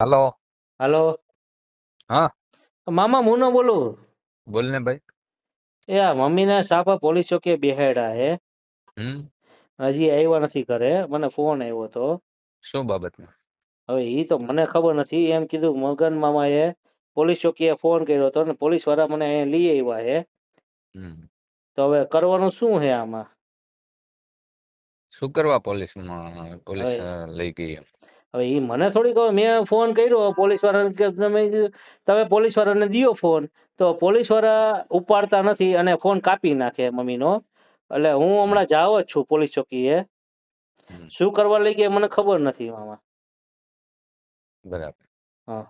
હાલો. હાલો. હા, મામા મુનો બોલું. બોલ ને ભાઈ. એ આ મમ્મીને સાપા પોલીસ ચોકીએ બેહાડ્યા હે. હમ. હજી આવ્યા નથી ઘરે. મને ફોન આવ્યો હતો. શું બાબતમાં? હવે ઈ તો મને ખબર નથી. એમ કીધું મગન મામાએ પોલીસ ચોકીએ ફોન કર્યો હતો ને પોલીસ વાળા મને અહીંયા લઈ આવ્યા હે. હમ. તો હવે કરવાનું શું હે આમાં? શું કરવા પોલીસમાં પોલીસ હવે લઈ ગઈ એમ? હવે ઈ મને થોડી ખબર. મેં ફોન કર્યો પોલીસ વાળાને કે તમે પોલીસ વાળાને દિયો ફોન. તો પોલીસ વાળા ઉપાડતા નથી અને ફોન કાપી નાખે મમ્મીનો. એટલે હું હમ, હમણાં જાવ જ છું પોલીસ ચોકીએ. હમ, શું કરવા લઈ ગયા મને ખબર નથી મામા. બરાબર. હા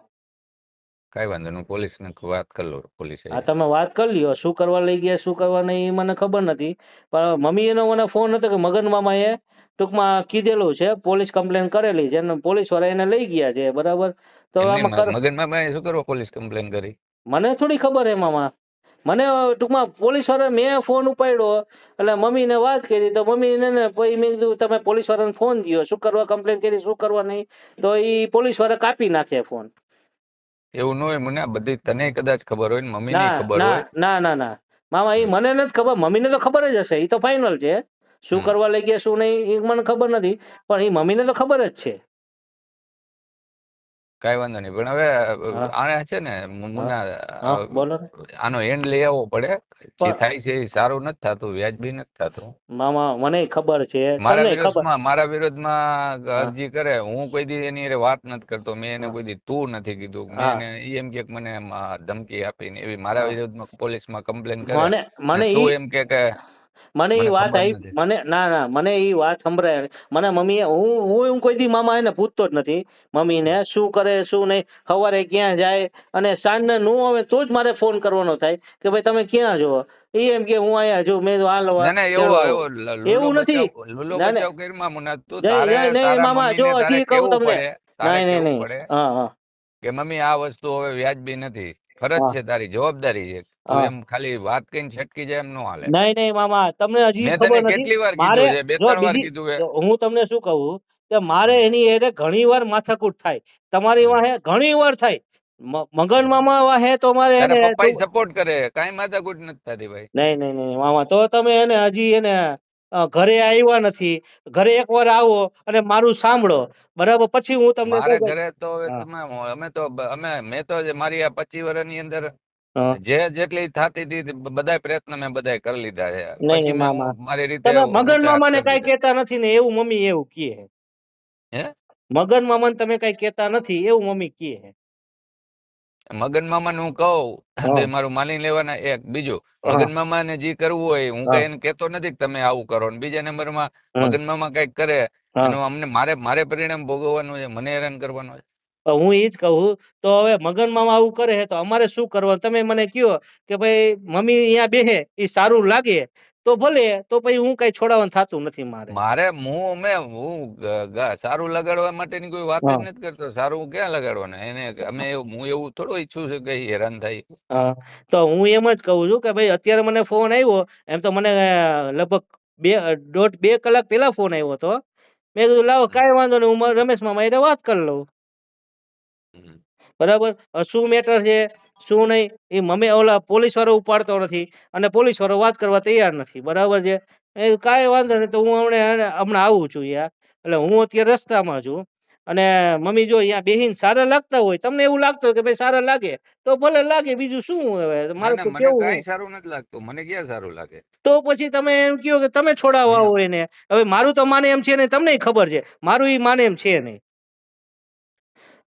કઈ વાંધો નહીં, પોલીસને વાત કરી લો. પોલીસ હા તમે વાત કરી લ્યો. શું કરવા લઈ ગયા શું કરવા નહીં એ મને ખબર નથી. પણ મમ્મીનો મને ફોન હતો કે મગન મામાએ ટૂંકમાં કીધેલું છે, પોલીસ કમ્પ્લેન કરેલી છે અને પોલીસ વાળા એને લઈ ગયા છે. બરાબર. તો એમની આમાં કર મગનમાં શું કરવા પોલીસ કમ્પ્લેન કરી? મને થોડી ખબર હે મામા. મને ટૂંકમાં પોલીસ વાળા મેં ફોન ઉપાડ્યો એટલે મમ્મીને વાત કરી. તો મમ્મીને ને પછી મેં કીધું તમે પોલીસ વાળાને ફોન દો. શું કરવા કમ્પ્લેન કરી શું કરવા નહીં. તો એ પોલીસ વાળા કાપી નાખે ફોન. એવું ન હોય. મને આ બધી તને કદાચ ખબર હોય ને મમ્મીને ના ખબર ના હોય. ના ના ના મામા એ મને નથી ખબર. મમ્મીને તો ખબર જ હશે. એ તો ફાઇનલ છે. શું હમ. કરવા લઈ ગયા શું નહીં એ મને ખબર નથી. પણ એ મમ્મીને તો ખબર જ છે. કઈ વાંધો નહીં, પણ હવે હા આને છે ને હા મુન્ના, હા બોલો ને. આનો એન્ડ લઈ આવવો પડે. જે પણ થાય છે એ સારું નથી થતું, વ્યાજબી નથી થતું. મામા મને ખબર છે મારા તમને ખબર. વિરોધમાં મારા વિરોધમાં હા અરજી કરે, હું કોઈ દી એની હારે વાત નથી કરતો. મેં એને હા કોઈ દી તું નથી કીધું. મેં હા એને ઈ એમ કે મને એમ ધમકી આપીને એવી મારા હા વિરોધમાં પોલીસમાં કમ્પ્લેન કરે મને અને મને તું ઈ એમ કે મને ઈ મને વાત ખબર આવી. નથી. મને ના ના મને ઈ વાત સંભળાય. મને મમ્મીએ હું કોઈ દી મામા એને પૂછતો જ નથી મમ્મીને હમ. શું કરે શું નહીં. સવારે ક્યાં જાય અને સાંજને નું આવે તો જ મારે ફોન કરવાનો થાય કે ભાઈ તમે ક્યાં છો. એ એમ કે હું અહીંયા છું. મેં કીધું હાલ ના ના, એવો તેડવા આવો. એવો લુલો એવું નથી. બચાવ લુલો ના ને બચાવ કરીમાં મુન્ના, તું જય તારે જય નહીં તારા મામા જો મમ્મીને તારે હજી કહું કેવું તમને. પડે. તારે નહીં નહીં કેવું નહીં. પડે હા હા કે મમ્મી આ વસ્તુ હવે વ્યાજબી નથી. ફરજ હા છે, તારી જવાબદારી છે. તું હા એમ ખાલી વાત કઈને છટકી જાય એમ ન હાલે. નહીં નહીં મામા તમને હજી મેં તને ખબર નથી. કેટલી વાર મારે કીધું છે, બે જો ત્રણ વાર બીજી કીધું છે. જો હું તમને શું કહું કે મારે હમ, એની હારે ઘણી વાર માથાકૂટ થાય. તમારી હમ, વાહે ઘણી વાર થાય. મગન હમ. મામા વાહે તો મારે એને તારા પપ્પા સપોર્ટ કરે, કાંઈ માથાકૂટ નથી થતી ભાઈ. નહીં નહીં નહીં મામા તો તમે એને હજી એને ઘરે આવ્યા નથી. ઘરે એકવાર આવો અને મારું સાંભળો. બરાબર પછી હું તમને મારે કહું કે ઘરે તો હવે હા તમે અમે તો મેં તો મારી આ 25 વર્ષની અંદર હા જેટલી થતી હતી બધાય પ્રયત્ન મેં બધાય કરી લીધા છે. નહીં પછી નહીં મેં મામા હું મારી રીતે તમે મગન ઊંચા હાથ મામાને કરી કઈ દીધા. કહેતા નથી ને એવું મમ્મી એવું કહે. હે? મગન મામાને તમે કઈ કહેતા નથી એવું મમ્મી કહે. મગન મામાને હું કહું તો હા એ મારું માની લેવાના. એક બીજું, હા મગન મામાને જે કરવું હોય હું કઈ હા એને કહેતો નથી કે તમે આવું કરો. ને બીજા નંબરમાં હમ મગન મામા કઈક કરે હા એનું અમને મારે પરિણામ ભોગવવાનું છે, મને હેરાન કરવાનું છે. હું ઈ જ કહું. તો હવે મગન મામા આવું કરે તો અમારે શું કરવાનું તમે મને કયો કે ભાઈ મમ્મી અહીંયા બેહે એ સારું લાગે તો ભલે. તો પછી હું કઈ છોડાવવાનું થતું નથી મારે. સારું લગાડવા માટેની કોઈ વાત જ હા નથી કરતો. સારું હું ક્યાં લગાડવાના એને. હું એવું થોડું ઈચ્છું છું કે ઈ હેરાન થાય. હા તો હું એમ જ કહું છું કે ભાઈ અત્યારે મને ફોન આવ્યો. એમ તો મને લગભગ 2.5 કલાક પહેલા ફોન આવ્યો હતો. મેં કીધું લાવો હમ, કાંઈ વાંધો નહીં હું રમેશ મામા હારે વાત કરી લઉં. હમ, બરાબર. શું મેટર છે શું નહીં એ મમ્મી ઓલા પોલીસ વાળો ઉપાડતો નથી અને પોલીસ વાળો વાત કરવા તૈયાર નથી. બરાબર છે. કાંઈ વાંધો નહીં તો હું હમણાં આવું છું યાર. એટલે હું અત્યારે રસ્તામાં છું. અને મમ્મી જો અહીંયા બેહીને સારા લાગતા હોય તમને એવું લાગતું હોય કે ભાઈ સારા લાગે તો ભલે લાગે. બીજું શું હવે ના મારે ના, તો મને કેવું હું. કાંઈ સારું નથી લાગતું. મને ક્યાં સારું લાગે. તો પછી તમે એમ કહો કે તમે છોડાવવા હું હોય એને. હવે મારું તો માને એમ છે ને તમને ખબર છે. મારું ઈ માને એમ છે નહીં.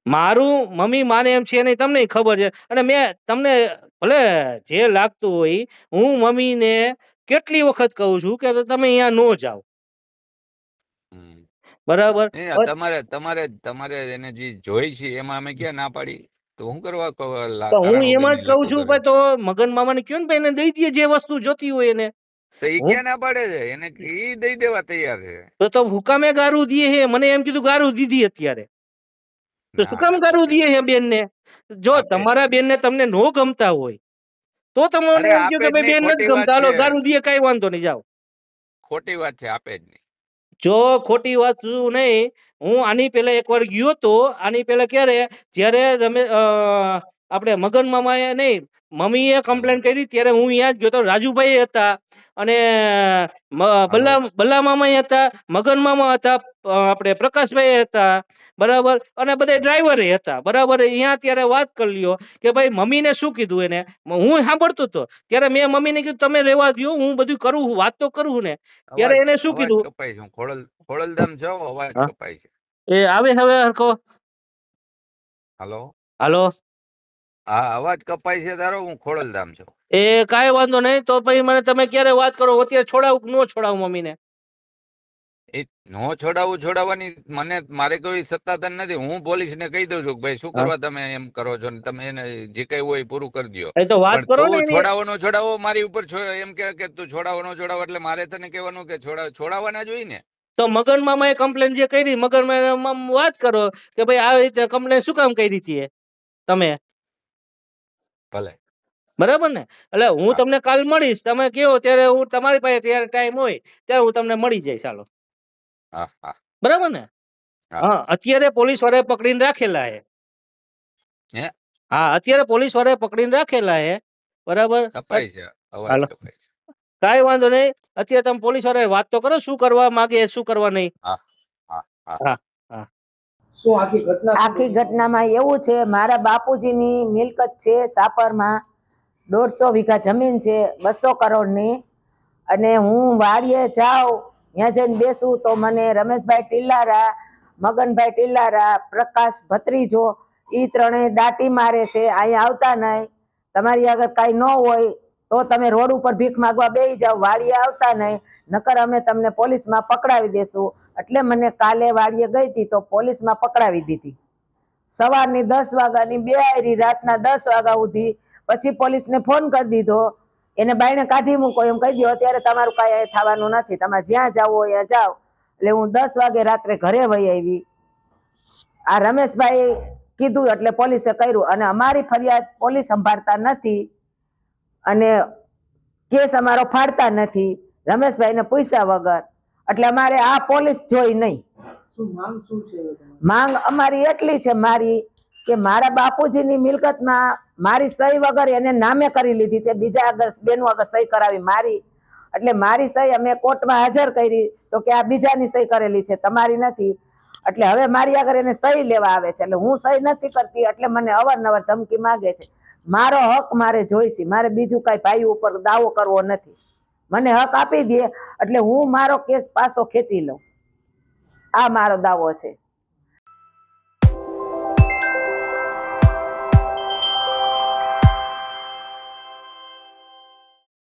મારું મમ્મી માને એમ છે નહીં તમને ખબર છે. અને મેં તમને ભલે જે લાગતું હોય હું મમ્મીને કેટલી વખત કહું છું કે તમે અહીંયા નો જાઓ. હમ. બરાબર. તમારે તમારે તમારે એને જે જોઈ છે એમાં અમે ક્યાં ના પાડી. તો હું કરવા તો હું કારણ એમ જ વગરની કહું લપુ છું કરે. ભાઈ તો મગન મામાને કયો ને ભાઈ એને દઈ દઈએ જે વસ્તુ જોતી હોય એને. તો ઈ હું ક્યાં ના પાડે છે. એને ઈ દઈ દેવા તૈયાર છે. તો હુકામે ગારું દીએ હે. મને એમ કીધું ગારું દીધી અત્યારે. તો શું ના કામ ના, ગારું આપે જ દીએ હે બેન ને. જો આપે જ તમારા નહીં. બેન ને તમને નો ગમતા હોય તો તમે મને અરે એમ કહો આપે કે જ ભાઈ નહીં, બેન નથી ખોટી વાત ગમતા હાલો છે. ગારું દીએ કાંઈ વાંધો નહીં જાઓ. ખોટી વાત છે. આપે જ નહીં. જો ખોટી વાત શું નહીં, હું આની પહેલા એકવાર ગયો તો, આની પહેલા ક્યારે, જ્યારે આપણે મગન મામાએ નહીં, મમ્મીએ કમ્પ્લેન કરી ત્યારે હું ત્યાં જ ગયો તો. રાજુભાઈ હતા અને બલ્લા મામા હતા, મગન મામા હતા, આપણે પ્રકાશભાઈ હતા, બરાબર, અને બધા ડ્રાઈવરે હતા, બરાબર. અહીંયા ત્યારે વાત કરી લ્યો કે ભાઈ મમ્મીને શું કીધું એને, હું સાંભળતો હતો ત્યારે મેં મમ્મીને કીધું તમે રહેવા દો, હું બધું કરું, વાત તો કરું ને. ત્યારે એને શું અવાજ કીધું, કપાય છે. હું ખોડલધામ જાઉં, અવાજ હા? કપાય છે. એ આવે હવે હરખો? હાલો, હાલો, હા, અવાજ કપાય છે તારો. હું ખોડલધામ છું. એ કાંઈ વાંધો નહીં. તો પછી મને તમે ક્યારે વાત કરો, અત્યારે છોડાવું કે ન છોડાવું મમ્મીને? એ નો છોડાવવાની મારે કોઈ સત્તાધન નથી. હું પોલીસ ને કહી દઉં છું કે ભાઈ શું કરવા તમે એમ કરો છો, ને તમે એને જે કઈ હોય એ પૂરું કરી દો. એ તો વાત પણ કરો ને તું છોડાવો મારી ઉપર એમ કે તું છોડાવો એટલે મારે તને કહેવાનું કે છોડાવવાના જ હોય ને. તો મગન મામાએ કમ્પ્લેન જે કરી, મગન મામા વાત કરો કે ભાઈ આવી રીતે કમ્પ્લેન શું કામ કરી હતી તમે, ભલે, બરાબર ને? એટલે હું તમને કાલ મળીશ, તમે કહો ત્યારે હું તમારી પાસે ત્યારે ટાઈમ હોય ત્યારે હું તમને મળી જઈશ. ચાલો, હા હા, બરાબર ને? હા, અત્યારે પોલીસ વાળાએ પકડીને રાખેલા હે, હા, અત્યારે પોલીસ વાળાએ પકડીને રાખેલા હે, બરાબર. કપાય છે, અવાજ હાલો, કપાય છે. કાંઈ વાંધો નહીં. અત્યારે તમે પોલીસ વાળાએ વાત તો કરો, શું કરવા માંગે શું કરવા નહીં. હા હા હા, હા હા. શું આખી ઘટનામાં એવું છે, મારા બાપુજીની મિલકત છે સાપરમાં, 150 વીઘા જમીન છે, 200 કરોડની. અને હું વાડીએ જાઉં, ત્યાં જઈને બેસું તો મને રમેશભાઈ ટિલ્લારા, મગનભાઈ ટિલ્લારા, પ્રકાશ ભત્રીજો, ઈ ત્રણેય દાટી મારે છે, અહીંયા આવતા નહીં, તમારી આગળ કાંઈ ન હોય તો તમે રોડ ઉપર ભીખ માગવા બેસી જાઓ, વાડીએ આવતા નહીં, નકર અમે તમને પોલીસમાં પકડાવી દેશું. એટલે મને કાલે વાડીએ ગઈ હતી તો પોલીસમાં પકડાવી દીધી. સવારની 10 વાગ્યાની બેહારી, રાતના 10 વાગ્યા સુધી. પછી પોલીસને ફોન કરી દીધો, એને બાયણે કાઢી મૂકો એમ કહી દો, અત્યારે તમારું કાંઈ થવાનું નથી, તમારે જ્યાં જાવ હોય ત્યાં જાઓ. એટલે હું 10 વાગે રાત્રે ઘરે વહી આવી. આ રમેશભાઈ કીધું એટલે પોલીસે કર્યું, અને અમારી ફરિયાદ પોલીસ સંભાળતા નથી અને કેસ અમારો ફાડતા નથી રમેશભાઈને પૂછ્યા વગર. એટલે અમારે આ પોલીસ જોઈ નહીં. માંગ અમારી એટલી છે મારી કે મારા બાપુજીની મિલકતમાં મારી સહી વગર એને નામે કરી લીધી છે, બીજા આગળ બેનું આગળ સહી કરાવી મારી. એટલે મારી સહી અમે કોર્ટમાં હાજર કરી તો કે આ બીજાની સહી કરેલી છે, તમારી નથી. એટલે હવે મારી આગળ એને સહી લેવા આવે છે, એટલે હું સહી નથી કરતી એટલે મને અવારનવાર ધમકી માંગે છે. મારો હક મારે જોઈશે, મારે બીજું કઈ ભાઈ ઉપર દાવો કરવો નથી. મને હક આપી દે એટલે હું મારો કેસ પાછો ખેંચી લઉં, આ મારો દાવો છે.